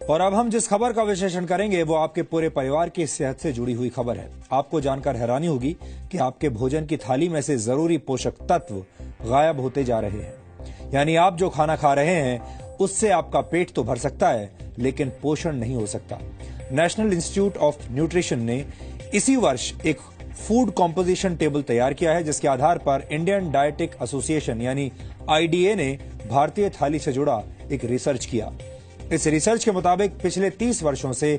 और अब हम जिस खबर का विश्लेषण करेंगे वो आपके पूरे परिवार की सेहत से जुड़ी हुई खबर है। आपको जानकर हैरानी होगी कि आपके भोजन की थाली में से जरूरी पोषक तत्व गायब होते जा रहे हैं। यानी आप जो खाना खा रहे हैं उससे आपका पेट तो भर सकता है लेकिन पोषण नहीं हो सकता। नेशनल इंस्टीट्यूट ऑफ न्यूट्रिशन ने इसी वर्ष एक फूड कॉम्पोजिशन टेबल तैयार किया है, जिसके आधार पर इंडियन डायटिक एसोसिएशन यानी आईडीए ने भारतीय थाली से जुड़ा एक रिसर्च किया। इस रिसर्च के मुताबिक पिछले 30 वर्षों से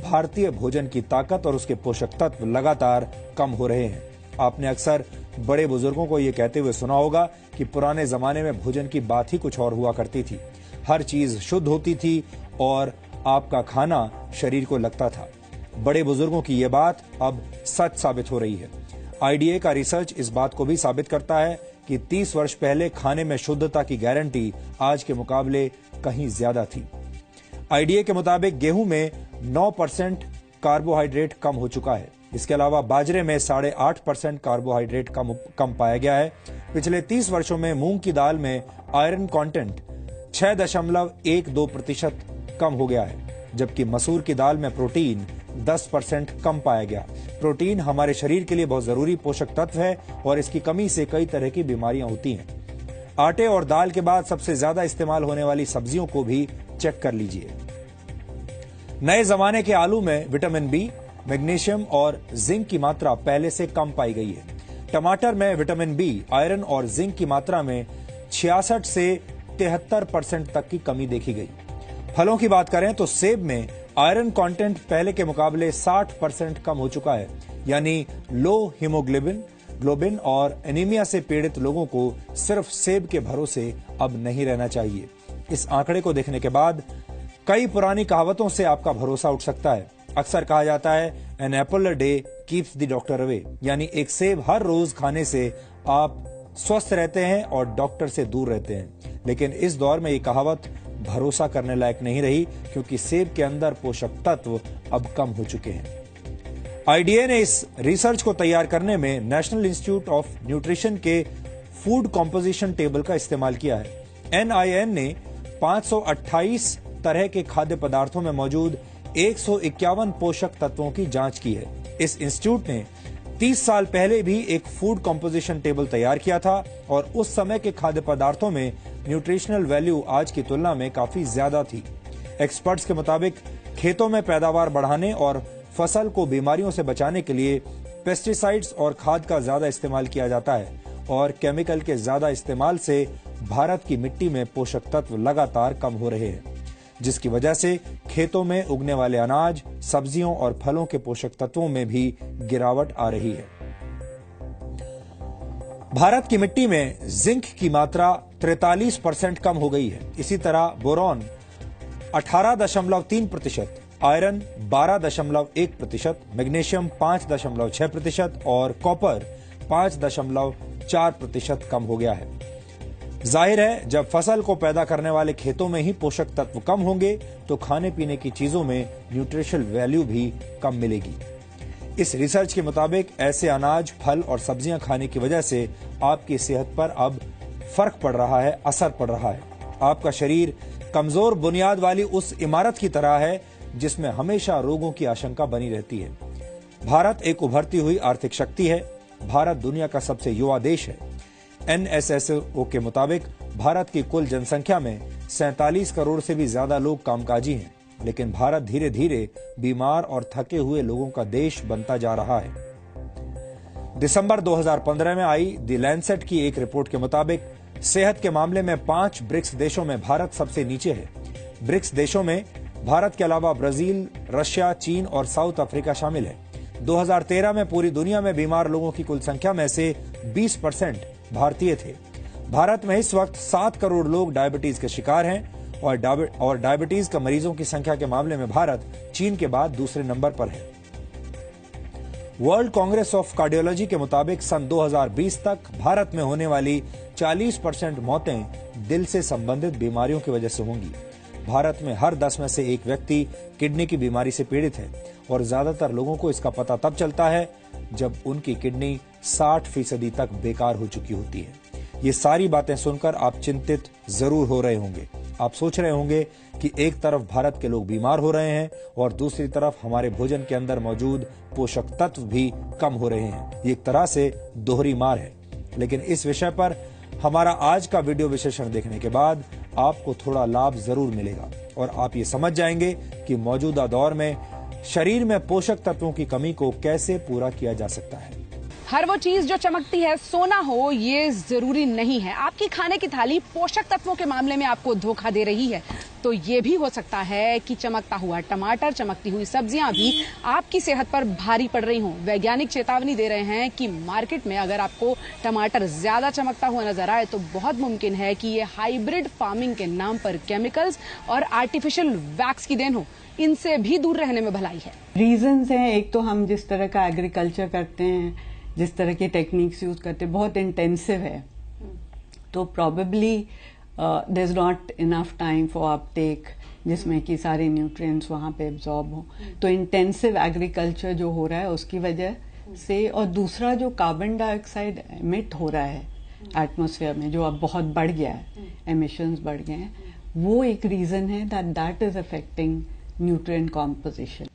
भारतीय भोजन की ताकत और उसके पोषक तत्व लगातार कम हो रहे हैं। आपने अक्सर बड़े बुजुर्गों को यह कहते हुए सुना होगा कि पुराने जमाने में भोजन की बात ही कुछ और हुआ करती थी। हर चीज शुद्ध होती थी और आपका खाना शरीर को लगता था। बड़े बुजुर्गों की यह बात अब सच साबित हो रही है। आईडीए का रिसर्च इस बात को भी साबित करता है कि 30 वर्ष पहले खाने में शुद्धता की गारंटी आज के मुकाबले कहीं ज्यादा थी। आईडीए के मुताबिक गेहूं में 9% कार्बोहाइड्रेट कम हो चुका है। इसके अलावा बाजरे में 8.5% कार्बोहाइड्रेट कम पाया गया है। पिछले 30 वर्षों में मूंग की दाल में आयरन कंटेंट 6.12% कम हो गया है, जबकि मसूर की दाल में प्रोटीन 10% कम पाया गया। प्रोटीन हमारे शरीर के लिए बहुत जरूरी पोषक तत्व है और इसकी कमी से कई तरह की बीमारियां होती हैं। आटे और दाल के बाद सबसे ज्यादा इस्तेमाल होने वाली सब्जियों को भी चेक कर लीजिए। नए जमाने के आलू में विटामिन बी, मैग्नीशियम और जिंक की मात्रा पहले से कम पाई गई है। टमाटर में विटामिन बी, आयरन और जिंक की मात्रा में 66 से 73% तक की कमी देखी गई। फलों की बात करें तो सेब में आयरन कंटेंट पहले के मुकाबले 60% कम हो चुका है। यानी लो हीमोग्लोबिन और एनीमिया से पीड़ित लोगों को सिर्फ सेब के भरोसे अब नहीं रहना चाहिए। इस आंकड़े को देखने के बाद कई पुरानी कहावतों से आपका भरोसा उठ सकता है। अक्सर कहा जाता है an apple a day keeps the doctor away, यानी एक सेब हर रोज खाने से आप स्वस्थ रहते हैं और डॉक्टर से दूर रहते हैं। लेकिन इस दौर में ये कहावत भरोसा करने लायक नहीं रही, क्योंकि सेब के अंदर पोषक तत्व अब कम हो चुके हैं। आईडीए ने इस रिसर्च को तैयार करने में नेशनल इंस्टीट्यूट ऑफ न्यूट्रिशन के फूड कॉम्पोजिशन टेबल का इस्तेमाल किया है। एनआईएन ने 528 तरह के खाद्य पदार्थों में मौजूद 151 पोषक तत्वों की जांच की है। इस इंस्टीट्यूट ने 30 साल पहले भी एक फूड कॉम्पोजिशन टेबल तैयार किया था और उस समय के खाद्य पदार्थों में न्यूट्रिशनल वैल्यू आज की तुलना में काफी ज्यादा थी। एक्सपर्ट्स के मुताबिक खेतों में पैदावार बढ़ाने और फसल को बीमारियों से बचाने के लिए पेस्टिसाइड्स और खाद का ज्यादा इस्तेमाल किया जाता है और केमिकल के ज्यादा इस्तेमाल से भारत की मिट्टी में पोषक तत्व लगातार कम हो रहे हैं, जिसकी वजह से खेतों में उगने वाले अनाज, सब्जियों और फलों के पोषक तत्वों में भी गिरावट आ रही है। भारत की मिट्टी में जिंक की मात्रा 43% कम हो गई है। इसी तरह बोरॉन 18.3%, आयरन 12.1%, मैग्नीशियम 5.6% और कॉपर 5.4% कम हो गया है। जाहिर है, जब फसल को पैदा करने वाले खेतों में ही पोषक तत्व कम होंगे तो खाने पीने की चीजों में न्यूट्रिशनल वैल्यू भी कम मिलेगी। इस रिसर्च के मुताबिक ऐसे अनाज, फल और सब्जियां खाने की वजह से आपकी सेहत पर अब फर्क पड़ रहा है, असर पड़ रहा है। आपका शरीर कमजोर बुनियाद वाली उस इमारत की तरह है जिसमें हमेशा रोगों की आशंका बनी रहती है। भारत एक उभरती हुई आर्थिक शक्ति है। भारत दुनिया का सबसे युवा देश है। एनएसएसओ के मुताबिक भारत की कुल जनसंख्या में 47 करोड़ से भी ज्यादा लोग कामकाजी हैं, लेकिन भारत धीरे धीरे बीमार और थके हुए लोगों का देश बनता जा रहा है। दिसंबर 2015 में आई द लैंसेट की एक रिपोर्ट के मुताबिक सेहत के मामले में 5 ब्रिक्स देशों में भारत सबसे नीचे है। ब्रिक्स देशों में भारत के अलावा ब्राजील, रशिया, चीन और साउथ अफ्रीका शामिल है। 2013 में पूरी दुनिया में बीमार लोगों की कुल संख्या में से 20% भारतीय थे। भारत में इस वक्त 7 करोड़ लोग डायबिटीज के शिकार हैं और डायबिटीज का मरीजों की संख्या के मामले में भारत चीन के बाद दूसरे नंबर पर है। वर्ल्ड कांग्रेस ऑफ कार्डियोलॉजी के मुताबिक सन 2020 तक भारत में होने वाली 40% मौतें दिल से संबंधित बीमारियों की वजह से होंगी। भारत में हर 10 में से एक व्यक्ति किडनी की बीमारी से पीड़ित है और ज्यादातर लोगों को इसका पता तब चलता है जब उनकी किडनी 60% तक बेकार हो चुकी होती है। ये सारी बातें सुनकर आप चिंतित जरूर हो रहे होंगे। आप सोच रहे होंगे कि एक तरफ भारत के लोग बीमार हो रहे हैं और दूसरी तरफ हमारे भोजन के अंदर मौजूद पोषक तत्व भी कम हो रहे हैं। ये एक तरह से दोहरी मार है। लेकिन इस विषय पर हमारा आज का वीडियो विश्लेषण देखने के बाद आपको थोड़ा लाभ जरूर मिलेगा और आप ये समझ जाएंगे कि मौजूदा दौर में शरीर में पोषक तत्वों की कमी को कैसे पूरा किया जा सकता है। हर वो चीज जो चमकती है सोना हो ये जरूरी नहीं है। आपकी खाने की थाली पोषक तत्वों के मामले में आपको धोखा दे रही है तो ये भी हो सकता है कि चमकता हुआ टमाटर, चमकती हुई सब्जियां भी आपकी सेहत पर भारी पड़ रही हों। वैज्ञानिक चेतावनी दे रहे हैं कि मार्केट में अगर आपको टमाटर ज्यादा चमकता हुआ नजर आए तो बहुत मुमकिन है कि ये हाइब्रिड फार्मिंग के नाम पर केमिकल्स और आर्टिफिशियल वैक्स की देन हो। इनसे भी दूर रहने में भलाई है। रीजंस हैं, एक तो हम जिस तरह का एग्रीकल्चर करते हैं, जिस तरह की टेक्निक्स यूज करते हैं, बहुत इंटेंसिव है, तो probably there is not enough time for uptake जिसमें कि सारे न्यूट्रिएंट्स वहां पे एब्जॉर्ब हो। तो इंटेंसिव एग्रीकल्चर जो हो रहा है उसकी वजह से, और दूसरा जो कार्बन डाइऑक्साइड एमिट हो रहा है एटमॉस्फेयर में, जो अब बहुत बढ़ गया है, एमिशंस बढ़ गए हैं, वो एक रीजन है that is affecting nutrient composition.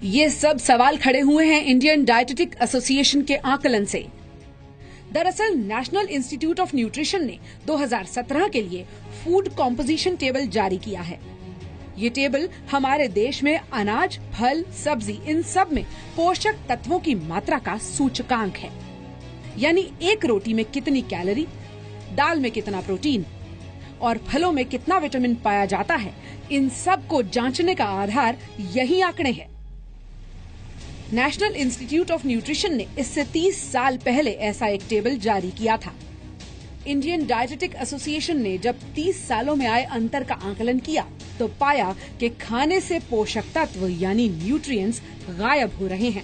ये सब सवाल खड़े हुए हैं इंडियन डायटेटिक एसोसिएशन के आकलन से। दरअसल नेशनल इंस्टीट्यूट ऑफ न्यूट्रिशन ने 2017 के लिए फूड कॉम्पोजिशन टेबल जारी किया है। ये टेबल हमारे देश में अनाज, फल, सब्जी इन सब में पोषक तत्वों की मात्रा का सूचकांक है। यानी एक रोटी में कितनी कैलोरी, दाल में कितना प्रोटीन और फलों में कितना विटामिन पाया जाता है, इन सब को जांचने का आधार यही आंकड़े हैं। नेशनल इंस्टीट्यूट ऑफ न्यूट्रिशन ने इससे 30 साल पहले ऐसा एक टेबल जारी किया था। इंडियन डायटेटिक एसोसिएशन ने जब 30 सालों में आए अंतर का आकलन किया तो पाया कि खाने से पोषक तत्व यानी न्यूट्रिएंट्स गायब हो रहे हैं।